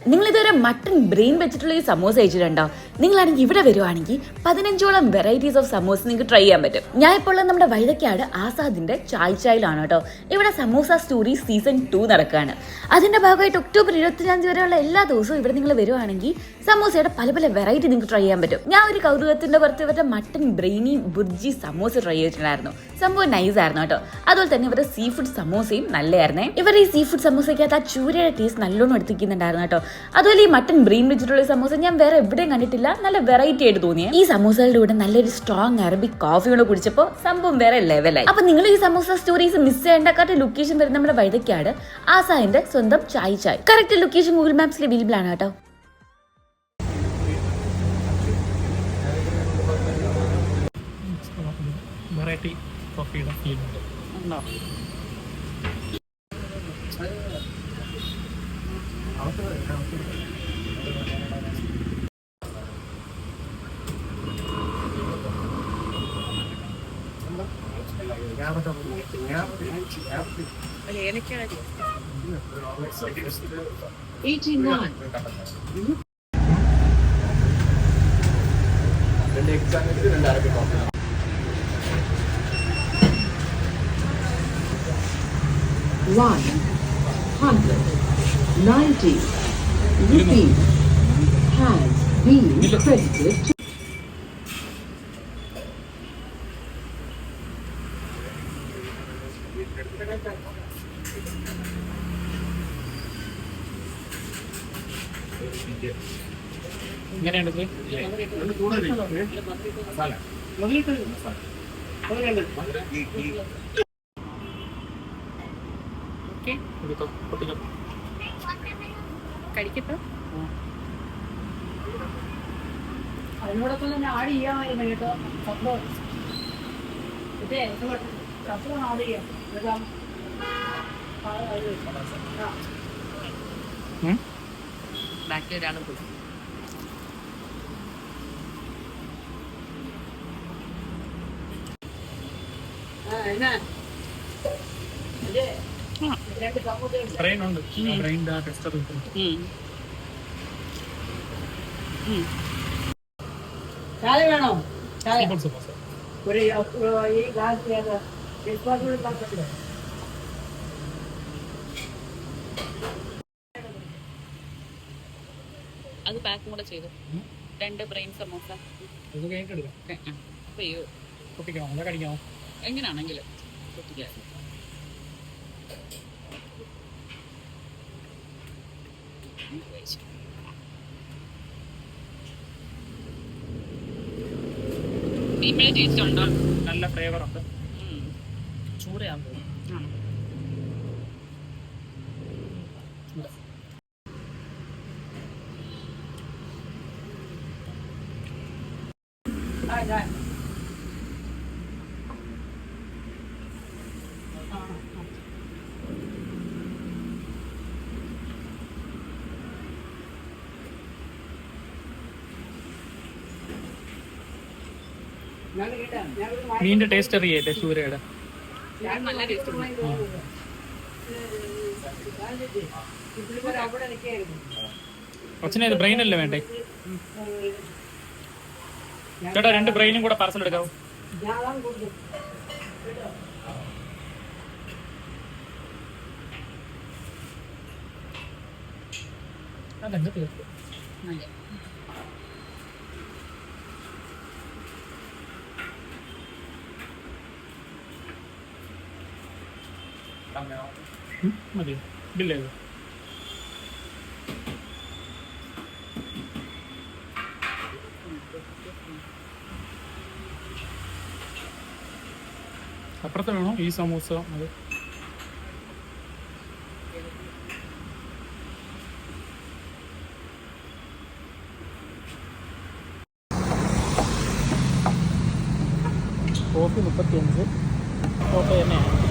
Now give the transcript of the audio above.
നിങ്ങൾ ഇതുവരെ mutton brain വെച്ചിട്ടുള്ള ഈ സമോസ കഴിച്ചിട്ടുണ്ടോ? നിങ്ങളാണെങ്കിൽ ഇവിടെ വരുവാണെങ്കിൽ 15ഓളം വെറൈറ്റീസ് ഓഫ് സമോസ നിങ്ങൾക്ക് ട്രൈ ചെയ്യാൻ പറ്റും. ഞാൻ ഇപ്പോൾ ഉള്ളത് നമ്മുടെ വൈതക്കാട് ആസാദിന്റെ ചായ്ചായിലാണ് കേട്ടോ. ഇവിടെ സമോസ സ്റ്റോറി സീസൺ 2 നടക്കുകയാണ്. അതിന്റെ ഭാഗമായിട്ട് ഒക്ടോബർ 25 വരെയുള്ള എല്ലാ ദിവസവും ഇവിടെ നിങ്ങൾ വരുവാണെങ്കിൽ സമോസയുടെ പല പല വെറൈറ്റി നിങ്ങൾക്ക് ട്രൈ ചെയ്യാൻ പറ്റും. ഞാൻ ഒരു കൗതുകത്തിന്റെ പുറത്ത് ഇവരുടെ mutton brainy bhurji samosa try ചെയ്തിട്ടുണ്ടായിരുന്നു. സംഭവം നൈസ് ആയിരുന്നു കേട്ടോ. അതുപോലെ തന്നെ ഇവരുടെ സീ ഫുഡ് സമോസയും നല്ലതായിരുന്നേ. ഇവർ ഈ സീ ഫുഡ് സമോസയ്ക്കകത്ത് ആ ചൂരയുടെ ടേസ്റ്റ് നല്ലോണം എടുത്തിരിക്കുന്നുണ്ടായിരുന്നു കേട്ടോ. അതുപോലെ ഈ മട്ടൺ ബ്രെയിൻ വെച്ചിട്ടുള്ള സമോസ ഞാൻ വേറെ എവിടെയും കണ്ടിട്ടില്ല. നല്ല വെറൈറ്റി ആയിട്ട് തോന്നിയത്. ഈ സമോസകളുടെ കൂടെ നല്ലൊരു സ്ട്രോങ് അറബിക് കോഫി കൂടെ കുടിച്ചപ്പോൾ സംഭവം വേറെ ലെവലായി. അപ്പൊ നിങ്ങൾ ഈ സമോസ സ്റ്റോറീസ് മിസ് ചെയ്യേണ്ടക്കാത്ത ലൊക്കേഷൻ വരുന്ന നമ്മുടെ വൈതക്കാട് ആസാദിന്റെ സ്വന്തം Chai Chai. Correct location Google മാപ്സിൽ അവൈലബിൾ ആണ് കേട്ടോ. വെറൈറ്റി കോഫിയുടെ ഫീലുണ്ട്. $190 rupees has been credited to ഇങ്ങനെയുണ്ട് കഴിക്കട്ടോ. അതിനോടൊപ്പം തന്നെ ആഡ് ചെയ്യാമായിരുന്നു കേട്ടോ. സംഭവം ഇതേ സംഭവം ആഡ് ചെയ്യാം. ബാക്കി ഒരാളും പോയി. ബ്രെയിൻ ഉണ്ട്. ബ്രെയിൻ്റെ ആ ടെക്സ്ചർ ചായ വേണോ? ചായ സമോസ ഒരു ഈ ഗ്ലാസ് അത് പാക്കും കൂടെ ചെയ്തു. 2 ബ്രെയിൻ സമോസ പൊട്ടിക്കണോ കടിക്കാമോ? എങ്ങനെയാണെങ്കിലും പൊട്ടിക്കാം. ടേസ്റ്റ് ഉണ്ടോ? നല്ല ഫ്ലേവർ ഉണ്ട്. ചൂടയാകുമ്പോൾ മീനിന്റെ ടേസ്റ്റ് അറിയല്ലേ ചൂരയുടെ? നല്ല ടേസ്റ്റ് കൊച്ചിനെ ബ്രെയിൻ അല്ലേ വേണ്ടേ ചേട്ടാ? 2 ബ്രെയിനും കൂടെ പാർസൽ എടുക്കാവോ? അതെന്താ തീർക്കും. മതി ബില്ലേ? അപ്പുറത്ത് വേണോ ഈ സമൂസ? അത് കോഫി 35 കോപ്പ തന്നെയാണ്.